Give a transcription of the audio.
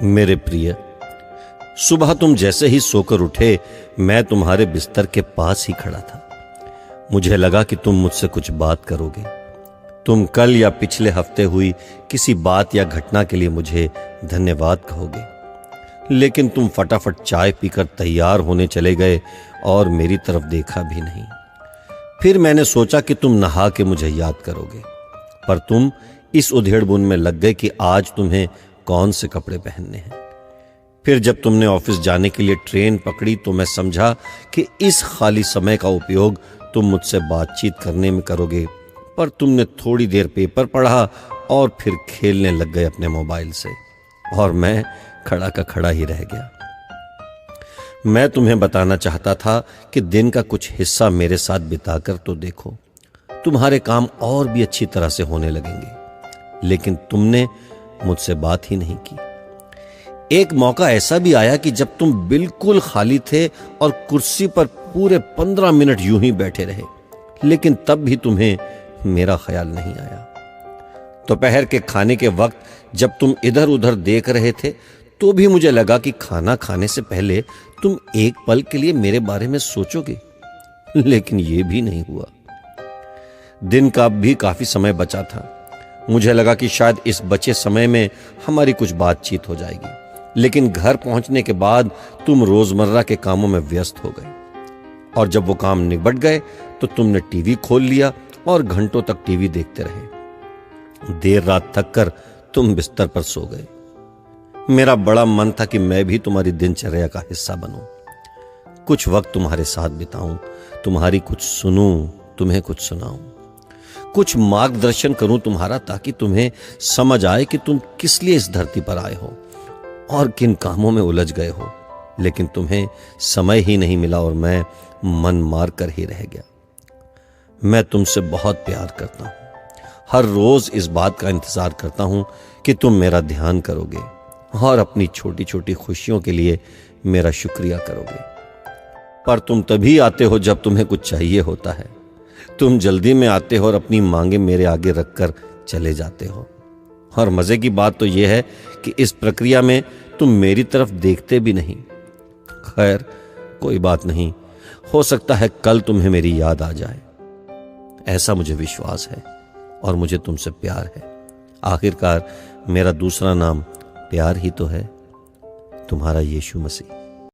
मेरे प्रिय, सुबह तुम जैसे ही सोकर उठे मैं तुम्हारे बिस्तर के पास ही खड़ा था। मुझे लगा कि तुम मुझसे कुछ बात करोगे। तुम कल या पिछले हफ्ते हुई किसी बात या घटना के लिए मुझे धन्यवाद कहोगे, लेकिन तुम फटाफट चाय पीकर तैयार होने चले गए और मेरी तरफ देखा भी नहीं। फिर मैंने सोचा कि तुम नहा के मुझे याद करोगे, पर तुम इस उधेड़बुन में लग गए कि आज तुम्हें कौन से कपड़े पहनने हैं। फिर जब तुमने ऑफिस जाने के लिए ट्रेन पकड़ी तो मैं समझा कि इस खाली समय का उपयोग तुम मुझसे बातचीत करने में करोगे, पर तुमने थोड़ी देर पेपर पढ़ा और फिर खेलने लग गए अपने मोबाइल से, और मैं खड़ा का खड़ा ही रह गया। मैं तुम्हें बताना चाहता था कि दिन का कुछ हिस्सा मेरे साथ बिताकर तो देखो, तुम्हारे काम और भी अच्छी तरह से होने लगेंगे, लेकिन तुमने मुझसे बात ही नहीं की। एक मौका ऐसा भी आया कि जब तुम बिल्कुल खाली थे और कुर्सी पर पूरे 15 मिनट यूं ही बैठे रहे, लेकिन तब भी तुम्हें मेरा ख्याल नहीं आया। दोपहर के खाने के वक्त जब तुम इधर उधर देख रहे थे तो भी मुझे लगा कि खाना खाने से पहले तुम एक पल के लिए मेरे बारे में सोचोगे, लेकिन यह भी नहीं हुआ। दिन का भी काफी समय बचा था। मुझे लगा कि शायद इस बचे समय में हमारी कुछ बातचीत हो जाएगी, लेकिन घर पहुंचने के बाद तुम रोजमर्रा के कामों में व्यस्त हो गए, और जब वो काम निबट गए तो तुमने टीवी खोल लिया और घंटों तक टीवी देखते रहे। देर रात थक कर तुम बिस्तर पर सो गए। मेरा बड़ा मन था कि मैं भी तुम्हारी दिनचर्या का हिस्सा बनूं, कुछ वक्त तुम्हारे साथ बिताऊं, तुम्हारी कुछ सुनूं, तुम्हें कुछ सुनाऊं, कुछ मार्गदर्शन करूं तुम्हारा, ताकि तुम्हें समझ आए कि तुम किस लिए इस धरती पर आए हो और किन कामों में उलझ गए हो। लेकिन तुम्हें समय ही नहीं मिला और मैं मन मार कर ही रह गया। मैं तुमसे बहुत प्यार करता हूं। हर रोज इस बात का इंतजार करता हूं कि तुम मेरा ध्यान करोगे और अपनी छोटी छोटी खुशियों के लिए मेरा शुक्रिया करोगे। पर तुम तभी आते हो जब तुम्हें कुछ चाहिए होता है। तुम जल्दी में आते हो और अपनी मांगे मेरे आगे रखकर चले जाते हो। और मजे की बात तो यह है कि इस प्रक्रिया में तुम मेरी तरफ देखते भी नहीं। खैर, कोई बात नहीं, हो सकता है कल तुम्हें मेरी याद आ जाए। ऐसा मुझे विश्वास है और मुझे तुमसे प्यार है। आखिरकार मेरा दूसरा नाम प्यार ही तो है। तुम्हारा यीशु मसीह।